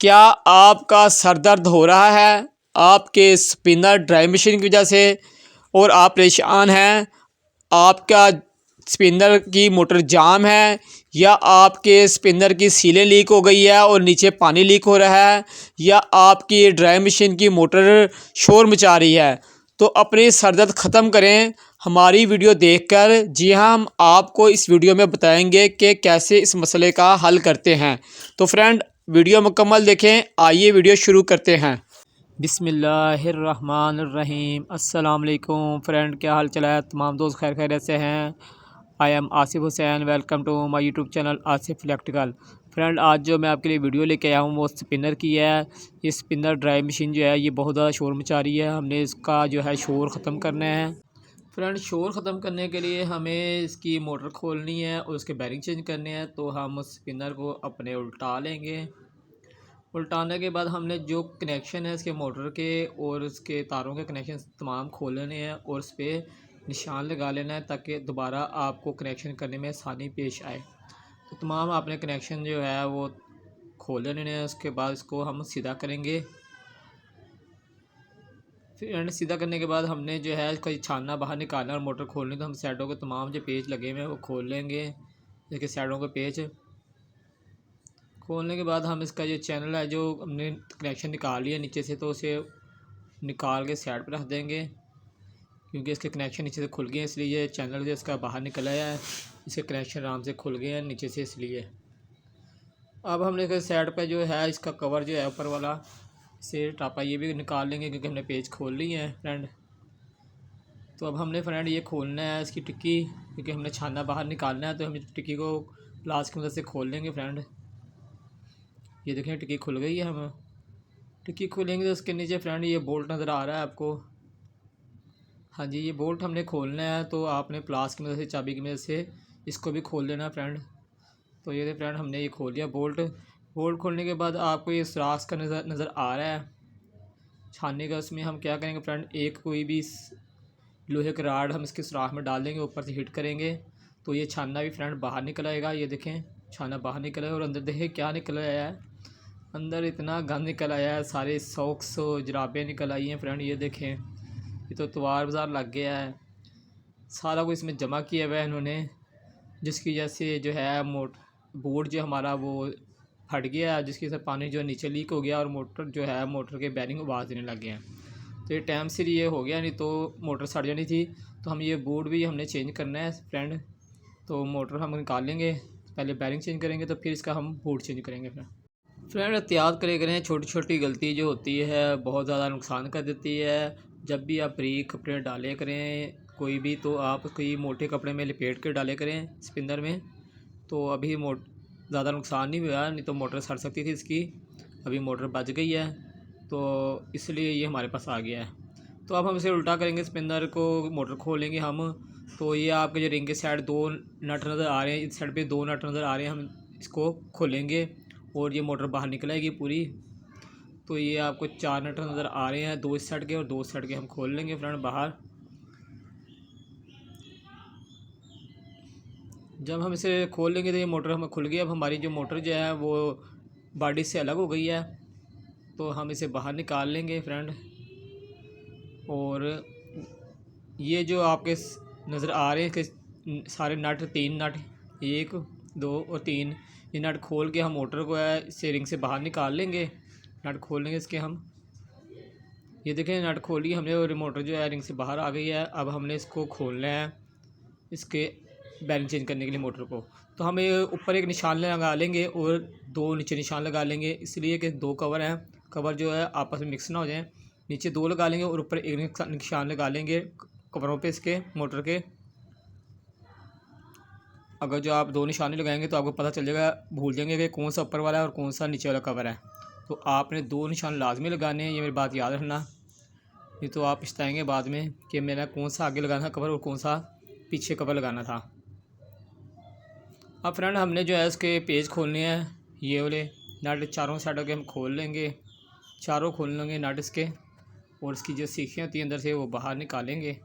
क्या आपका सर दर्द हो रहा है आपके स्पिनर ड्राई मशीन की वजह से और आप परेशान हैं? आपका स्पिनर की मोटर जाम है या आपके स्पिनर की सीलें लीक हो गई है और नीचे पानी लीक हो रहा है या आपकी ड्राई मशीन की मोटर शोर मचा रही है, तो अपनी सर दर्द ख़त्म करें हमारी वीडियो देखकर। जी हाँ, हम आपको इस वीडियो में बताएंगे कि कैसे इस मसले का हल करते हैं। तो फ्रेंड, वीडियो मुकम्मल देखें। आइए वीडियो शुरू करते हैं। बिस्मिल्लाहिर्रहमानिर्रहीम। अस्सलाम वालेकुम फ्रेंड, क्या हाल चल है? तमाम दोस्त खैर खैरियत से हैं। I am Asif Hussain, welcome to my YouTube channel Asif electrical. Friend, आज जो मैं आपके लिए वीडियो लेके आया हूँ वो स्पिनर की है। ये स्पिनर ड्राई मशीन जो है ये बहुत ज़्यादा शोर मचा रही है। हमने इसका जो है शोर ख़त्म करना है। फ्रेंड, शोर ख़त्म करने के लिए हमें इसकी मोटर खोलनी है और उसके बैरिंग चेंज करने हैं। तो हम स्पिनर को अपने उल्टा लेंगे। उल्टाने के बाद हमने जो कनेक्शन है इसके मोटर के और उसके तारों के कनेक्शन तमाम खोल लेने हैं और उस पर निशान लगा लेना है ताकि दोबारा आपको कनेक्शन करने में आसानी पेश आए। तो तमाम आपने कनेक्शन जो है वो खोल लेने हैं। उसके बाद इसको हम सीधा करेंगे। फिर सीधा करने के बाद हमने जो है इसका छानना बाहर निकालना और मोटर खोलनी। तो हम साइडों के तमाम जो पेच लगे हुए हैं वो खोल लेंगे। इसके साइडों के पेच खोलने के बाद हम इसका जो चैनल है जो हमने कनेक्शन निकाल लिया नीचे से, तो उसे निकाल के साइड पर रख देंगे क्योंकि इसके कनेक्शन नीचे से खुल गए हैं, इसलिए ये चैनल जो इसका बाहर निकल आया है। इसके कनेक्शन आराम से खुल गए हैं नीचे से, इसलिए अब हमने इसके साइड पर जो है इसका कवर जो है ऊपर वाला से टापा ये भी निकाल लेंगे क्योंकि हमने पेज खोल ली है फ्रेंड। तो अब हमने फ्रेंड ये खोलना है इसकी टिक्की, क्योंकि हमने छाना बाहर निकालना है। तो हम टिक्की को प्लास की मदद से खोल लेंगे फ्रेंड। ये देखें टिक्की खुल गई है। हम टिक्की खोलेंगे तो उसके नीचे फ्रेंड ये बोल्ट नज़र आ रहा है आपको। हाँ जी, ये बोल्ट हमने खोलना है। तो आपने प्लास की मदद से, चाबी की मदद से इसको भी खोल लेना फ्रेंड। तो ये फ्रेंड हमने ये खोल लिया बोल्ट। बोल्ट खोलने के बाद आपको ये सुराख का नज़र आ रहा है छानने का। उसमें हम क्या करेंगे फ्रेंड, एक कोई भी लोहे का राड हम इसके सुराख में डाल देंगे, ऊपर से हिट करेंगे तो ये छाना भी फ्रेंड बाहर निकल आएगा। ये देखें छाना बाहर निकल आया और अंदर देखें क्या निकल आया है। अंदर इतना गंद निकल आया है, सारे सॉक्स जुराबें निकल आई हैं फ्रेंड। ये देखें ये तो तवार बाज़ार लग गया है। सारा कुछ इसमें जमा किया हुआ है इन्होंने, जिसकी वजह से जो है बोर्ड जो हमारा वो फट गया है, जिसकी वजह से पानी जो नीचे लीक हो गया और मोटर जो है मोटर के बैरिंग आवाज़ देने लग गए हैं। तो ये टाइम से ये हो गया, नहीं तो मोटर सड़ जानी थी। तो हम ये बोर्ड भी हमने चेंज करना है फ्रेंड। तो मोटर हम निकाल लेंगे, पहले बैरिंग चेंज करेंगे तो फिर इसका हम बोर्ड चेंज करेंगे फ्रेंड। एहतियात करें, छोटी छोटी गलती जो होती है बहुत ज़्यादा नुकसान कर देती है। जब भी आप बारीक कपड़े डाले करें कोई भी, तो आप कोई मोटे कपड़े में लपेट कर डाले करें स्पिनर में। तो अभी ज़्यादा नुकसान नहीं हुआ, नहीं तो मोटर सड़ सकती थी इसकी। अभी मोटर बच गई है तो इसलिए ये हमारे पास आ गया है। तो अब हम इसे उल्टा करेंगे, स्पिनर को मोटर खोलेंगे हम। तो ये आपके जो रिंग के साइड दो नट नज़र आ रहे हैं, इस साइड पे दो नट नज़र आ रहे हैं, हम इसको खोलेंगे और ये मोटर बाहर निकल आएगी पूरी। तो ये आपको चार नट नज़र आ रहे हैं, दो इस साइड के और दो इस साइड के। हम खोल लेंगे फ्रेंड बाहर। जब हम इसे खोल लेंगे तो ये मोटर हमें खुल गई। अब हमारी जो मोटर जो है वो बॉडी से अलग हो गई है, तो हम इसे बाहर निकाल लेंगे फ्रेंड। और ये जो आपके नज़र आ रहे हैं कि सारे नट, तीन नट, एक दो और तीन, ये नट खोल के हम मोटर को है इससे रिंग से बाहर निकाल लेंगे। नट खोल लेंगे इसके हम। ये देखें नट खोलिए हमने और मोटर जो है रिंग से बाहर आ गई है। अब हमने इसको खोलना है इसके बैरिंग चेंज करने के लिए मोटर को। तो हम ऊपर एक निशान लगा लेंगे और दो नीचे निशान लगा लेंगे, इसलिए कि दो कवर हैं, कवर जो है आपस में मिक्स ना हो जाए। नीचे दो लगा लेंगे और ऊपर एक निशान लगा लेंगे कवरों पे इसके मोटर के। अगर जो आप दो निशाने लगाएंगे तो आपको पता चल जाएगा, भूल जाएंगे कि कौन सा ऊपर वाला है और कौन सा नीचे वाला कवर है। तो आपने दो निशान लाजमी लगाने हैं, ये मेरी बात याद रखना। नहीं तो आप पछताएंगे बाद में कि मैंने कौन सा आगे लगाना था कवर और कौन सा पीछे कवर लगाना था। अब फ्रेंड हमने जो है इसके पेज खोलने हैं, ये वाले नट चारों साइडों के हम खोल लेंगे। चारों खोल लेंगे नट इसके और इसकी जो सीखियाँ होती हैं अंदर से वो बाहर निकालेंगे।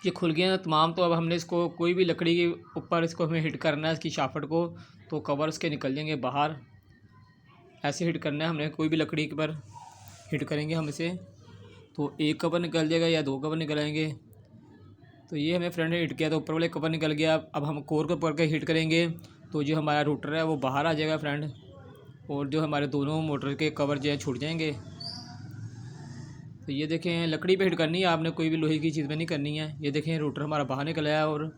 ये खुल गए हैं तमाम। तो अब हमने इसको कोई भी लकड़ी के ऊपर इसको हमें हिट करना है इसकी शाफ्ट को, तो कवर इसके निकल जाएंगे बाहर। ऐसे हिट करना है हमने, कोई भी लकड़ी के पर हिट करेंगे हम इसे तो एक कवर निकल जाएगा या 2 कवर निकल आएंगे। तो ये हमें फ्रेंड हिट किया तो ऊपर वाले कवर निकल गया। अब हम कोर को पकड़ के हिट करेंगे तो जो हमारा रूटर है वो बाहर आ जाएगा फ्रेंड, और जो हमारे दोनों मोटर के कवर जो है छूट जाएंगे। तो ये देखें लकड़ी पे हिट करनी है आपने, कोई भी लोहे की चीज़ में नहीं करनी है। ये देखें रूटर हमारा बाहर निकल आया और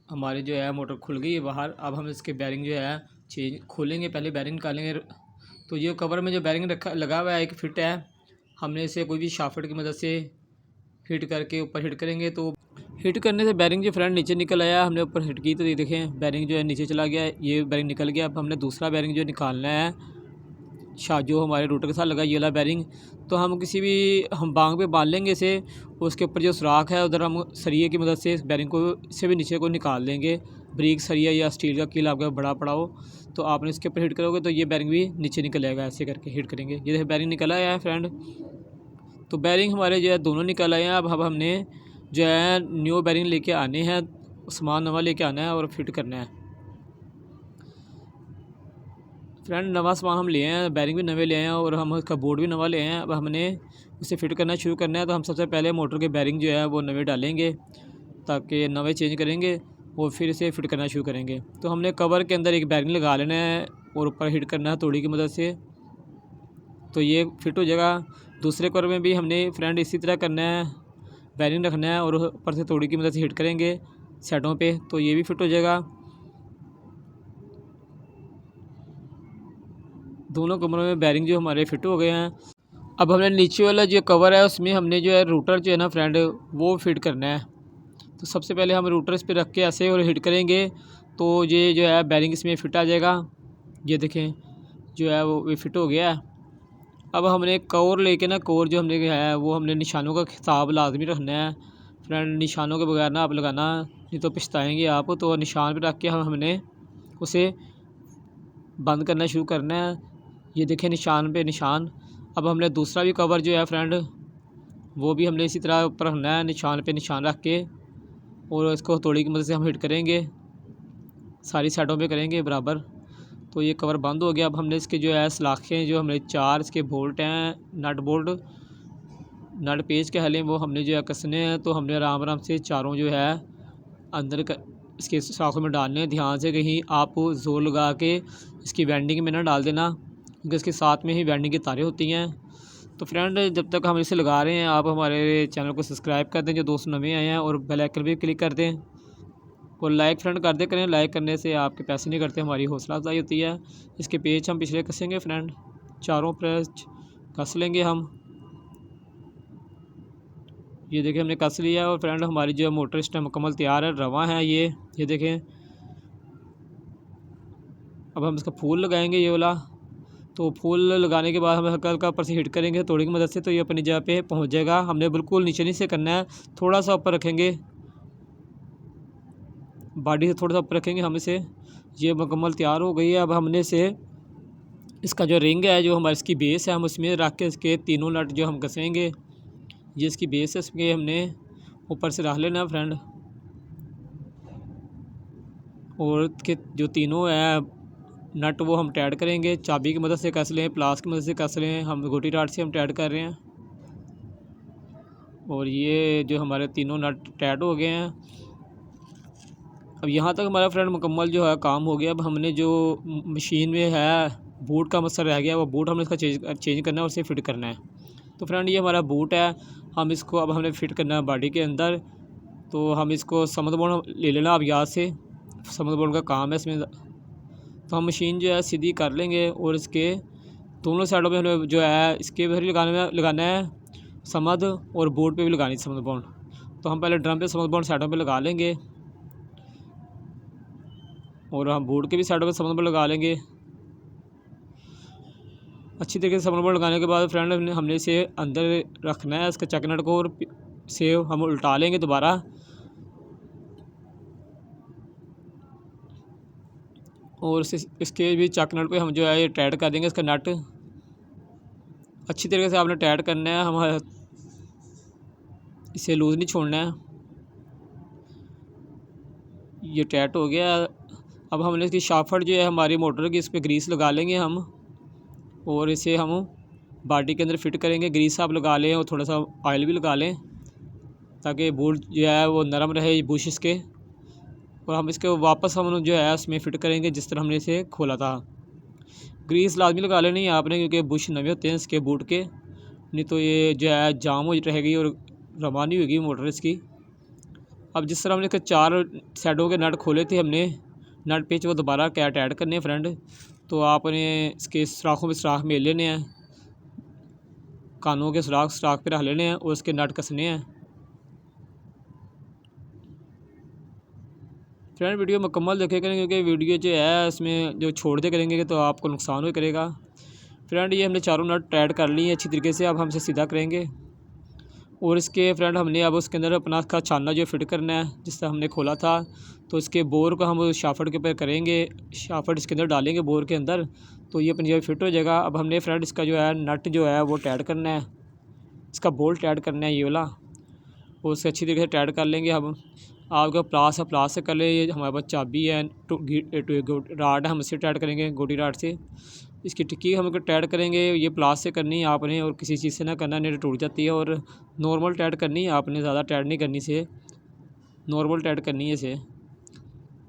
हमारी जो है मोटर खुल गई है बाहर। अब हम इसके बैरिंग जो है चेंज खोलेंगे, पहले बैरिंग निकालेंगे। तो ये कवर में जो बैरिंग रखा लगा हुआ है एक फिट है, हमने इसे कोई भी शाफ्ट की मदद से हिट करके ऊपर हिट करेंगे। तो हिट करने से बैरिंग जो फ्रेंड नीचे निकल आया, हमने ऊपर हिट की तो ये देखें बैरिंग जो है नीचे चला गया, ये बैरिंग निकल गया। अब हमने दूसरा बैरिंग जो निकालना है जो हमारे रूटर के साथ लगा ये वाला बैरिंग, तो हम किसी भी हम बांग पे बांध लेंगे इसे। उसके ऊपर जो सुराख है उधर हम सरिये की मदद से इस बैरिंग को इससे भी नीचे को निकाल देंगे। ब्रिक सरिया या स्टील का कील आपका बड़ा पड़ा हो तो आपने इसके ऊपर हिट करोगे तो ये बैरिंग भी नीचे निकल जाएगा। ऐसे करके हिट करेंगे। ये देखिए बैरिंग निकल आया है फ्रेंड। तो बैरिंग हमारे जो है दोनों निकल आए हैं। अब हमने जो है न्यू बैरिंग लेके आने हैं, सामान नवा लेके आना है और फिट करना है फ्रेंड। नवा सामान हम ले आए हैं, बैरिंग भी नवे ले आए हैं और हम उसका बोर्ड भी नवा ले आए हैं। अब हमने उसे फिट करना शुरू करना है। तो हम सबसे पहले मोटर के बैरिंग जो है वो नवे डालेंगे, ताकि नवे चेंज करेंगे और फिर इसे फिट करना शुरू करेंगे। तो हमने कवर के अंदर एक बैरिंग लगा लेना है और ऊपर हिट करना है तोड़ी की मदद से, तो ये फिट हो जाएगा। दूसरे कवर में भी हमने फ्रेंड इसी तरह करना है, बैरिंग रखना है और ऊपर से तोड़ी की मदद से हिट करेंगे साइडों पे, तो ये भी फिट हो जाएगा। दोनों कमरों में बैरिंग जो हमारे फिट हो गए हैं। अब हमने नीचे वाला जो कवर है उसमें हमने जो है रूटर जो है ना फ्रेंड वो फिट करना है। तो सबसे पहले हम रूटर इस पर रख के ऐसे और हिट करेंगे तो ये जो है बैरिंग इसमें फिट आ जाएगा। ये देखें जो है वो फिट हो गया है। अब हमने कोर लेके ना, कोर जो हमने है वो हमने निशानों का हिसाब लाजमी रखना है फ्रेंड। निशानों के बगैर ना आप लगाना, नहीं तो पछताएंगे आप। तो निशान पे रख के हमने उसे बंद करना शुरू करना है। ये देखें निशान पे निशान। अब हमने दूसरा भी कवर जो है फ्रेंड वो भी हमने इसी तरह ऊपर रखना है, निशान पे निशान रख के, और इसको हथौड़ी की मदद से हम हिट करेंगे, सारी साइडों पे करेंगे बराबर। तो ये कवर बंद हो गया। अब हमने इसके जो है सलाखें जो हमने 4 इसके बोल्ट हैं, नट बोल्ट नट पेज के हले वो हमने जो है कसने हैं। तो हमने आराम आराम से चारों जो है अंदर इसके सलाखों में डालने हैं। ध्यान से कहीं आप जोर लगा के इसकी वेंडिंग में ना डाल देना, क्योंकि इसके साथ में ही वेंडिंग की तारें होती हैं। तो फ्रेंड जब तक हम इसे लगा रहे हैं आप हमारे चैनल को सब्सक्राइब कर दें जो दोस्त नए आए हैं, और बेल आइकन भी क्लिक कर दें और लाइक फ्रेंड कर दे करें। लाइक करने से आपके पैसे नहीं करते, हमारी हौसला अफजाई होती है। इसके पेच हम पिछले कसेंगे फ्रेंड, चारों पेच कस लेंगे हम। ये देखें हमने कस लिया और फ्रेंड हमारी जो मोटर इस टाइम मुकम्मल तैयार है, रवा है ये देखें। अब हम इसका फूल लगाएंगे ये वाला। तो फूल लगाने के बाद हम हल्का हल्का ऊपर से हिट करेंगे तोड़ी की मदद से, तो ये अपनी जगह पे पहुंच जाएगा। हमने बिल्कुल नीचे नहीं से करना है, थोड़ा सा ऊपर रखेंगे, बॉडी से थोड़ा सा ऊपर रखेंगे हम इसे। ये मुकम्मल तैयार हो गई है। अब हमने इसे इसका जो रिंग है जो हमारी इसकी बेस है हम उसमें रख के इसके तीनों नट जो हम कसेंगे, ये इसकी बेस है, इसमें हमने ऊपर से रख लेना फ्रेंड। और के जो तीनों है नट वो हम टाइट करेंगे, चाबी की मदद से कस लें, प्लास की मदद से कस लें, हम गोटी राड से हम टाइट कर रहे हैं। और ये जो हमारे तीनों नट टाइट हो गए हैं। अब यहाँ तक हमारा फ्रेंड मुकम्मल जो है काम हो गया। अब हमने जो मशीन में है बूट का मसला रह गया, वो बूट हमने इसका चेंज करना है और इसे फिट करना है। तो फ्रेंड ये हमारा बूट है, हम इसको अब हमने फिट करना है बॉडी के अंदर। तो हम इसको समदबोर्ड ले लेना आप याद से, समदबोर्ड का काम है इसमें। तो हम मशीन जो है सीधी कर लेंगे और इसके दोनों साइडों में हमें जो है इसके भी लगाना है समद, और बोर्ड पे भी लगानी है समद बॉन्ड। तो हम पहले ड्रम पे समद बॉन्ड साइडों पे लगा लेंगे और हम बोर्ड के भी साइडों पे समद बॉन्ड लगा लेंगे। अच्छी तरीके से समद बॉन्ड लगाने के बाद फ्रेंड हमने इसे अंदर रखना है इसके चक नट को, और से हम उल्टा लेंगे दोबारा। और इसके भी चक नट पे हम जो है ये टाइट कर देंगे इसका नट। अच्छी तरीके से आपने टाइट करना है, हम इसे लूज़ नहीं छोड़ना है। ये टाइट हो गया। अब हमने इसकी शाफट जो है हमारी मोटर की, इस पर ग्रीस लगा लेंगे हम, और इसे हम बाडी के अंदर फिट करेंगे। ग्रीस आप लगा लें और थोड़ा सा ऑयल भी लगा लें ताकि बोल्ट जो है वो नरम रहे बुश इसके। और हम इसके वापस हम जो है उसमें फ़िट करेंगे जिस तरह हमने इसे खोला था। ग्रीस लाजमी लगा लेनी है आपने, क्योंकि बुश नवे होते हैं इसके बूट के, नहीं तो ये जो है जाम हो रहेगी और रवानी होगी मोटर इसकी। अब जिस तरह हमने इसके 4 साइडों के नट खोले थे हमने, नट पेच वो दोबारा कैट ऐड करने हैं फ्रेंड। तो आपने इसके सुराखों में सुराख मेल लेने हैं, कानों के सुराख पे रख लेने हैं और इसके नट कसने हैं। फ्रेंड वीडियो मुकम्मल देखे करें, क्योंकि वीडियो जो है इसमें जो छोड़ दे करेंगे तो आपको नुकसान हो करेगा। फ्रेंड ये हमने चारों नट टाइट कर लिए अच्छी तरीके से। अब हम इसे सीधा करेंगे और इसके फ्रेंड हमने अब उसके अंदर अपना का छाना जो फिट करना है जिस तरह हमने खोला था। तो इसके बोर को हम शाफट के ऊपर करेंगे, शाफट इसके अंदर डालेंगे बोर के अंदर, तो ये अपनी जगह फिट हो जाएगा। अब हमने फ्रेंड इसका जो है नट जो है वो टाइट करना है, इसका बोल्ट टाइट करना है ये वाला, और उससे अच्छी तरीके से टाइट कर लेंगे। हम आपका प्लास है, प्लास से कर ले। ये हमारे पास चाबी है, राड है, हम इससे टाइट करेंगे गोटी राड से। इसकी टिक्की हम टाइट करेंगे, ये प्लास से करनी है आपने और किसी चीज़ से ना करना, नहीं तो टूट जाती है। और नॉर्मल टाइट करनी है आपने, ज़्यादा टाइट नहीं करनी से, नॉर्मल टाइट करनी है इसे।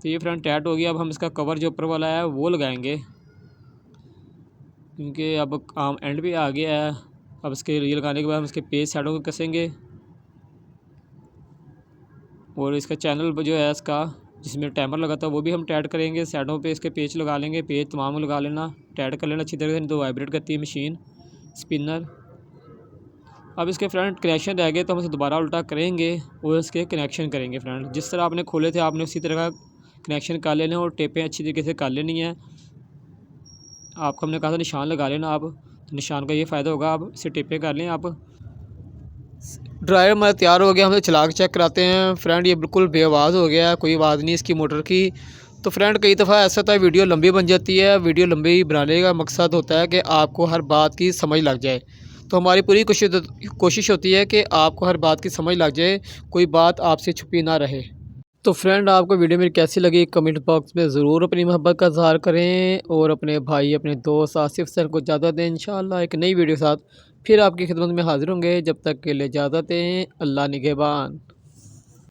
तो ये फ्रेंड टाइट हो गया। अब हम इसका कवर जो ऊपर वाला है वो लगाएंगे, क्योंकि अब काम एंड पे आ गया है। अब इसके ये लगाने के बाद हम इसके पेज साइडों को कसेंगे और इसका चैनल जो है इसका जिसमें टाइमर लगा था वो भी हम टाइट करेंगे। साइडों पे इसके पेच लगा लेंगे, पेच तमाम लगा लेना, टाइट कर लेना अच्छी तरह से, नहीं तो वाइब्रेट करती है मशीन स्पिनर। अब इसके फ्रेंड कनेक्शन रह गए तो हम इसे दोबारा उल्टा करेंगे और इसके कनेक्शन करेंगे। फ्रेंड जिस तरह आपने खोले थे आपने उसी तरह का कनेक्शन कर लेने और टेपें अच्छी तरीके से कर लेनी है। आपको हमने कहा था निशान लगा लेना आप, तो निशान का ये फ़ायदा होगा। आप इसे टेपें कर लें आप। ड्राइवर हमारा तैयार हो गया, हम चला के चेक कराते हैं। फ्रेंड ये बिल्कुल बेआवाज़ हो गया है, कोई आवाज़ नहीं इसकी मोटर की। तो फ्रेंड कई दफ़ा ऐसा होता है वीडियो लंबी बन जाती है। वीडियो लंबी बनाने का मकसद होता है कि आपको हर बात की समझ लग जाए। तो हमारी पूरी कोशिश होती है कि आपको हर बात की समझ लग जाए, कोई बात आपसे छुपी ना रहे। तो फ्रेंड आपको वीडियो मेरी कैसी लगी कमेंट बॉक्स में ज़रूर अपनी मोहब्बत का इज़हार करें और अपने भाई अपने दोस्त आसिफ सर को इजाज़त दें। इंशाअल्लाह एक नई वीडियो के साथ फिर आपकी खिदमत में हाज़िर होंगे। जब तक के लिए इजाज़त दें। अल्लाह निगहबान।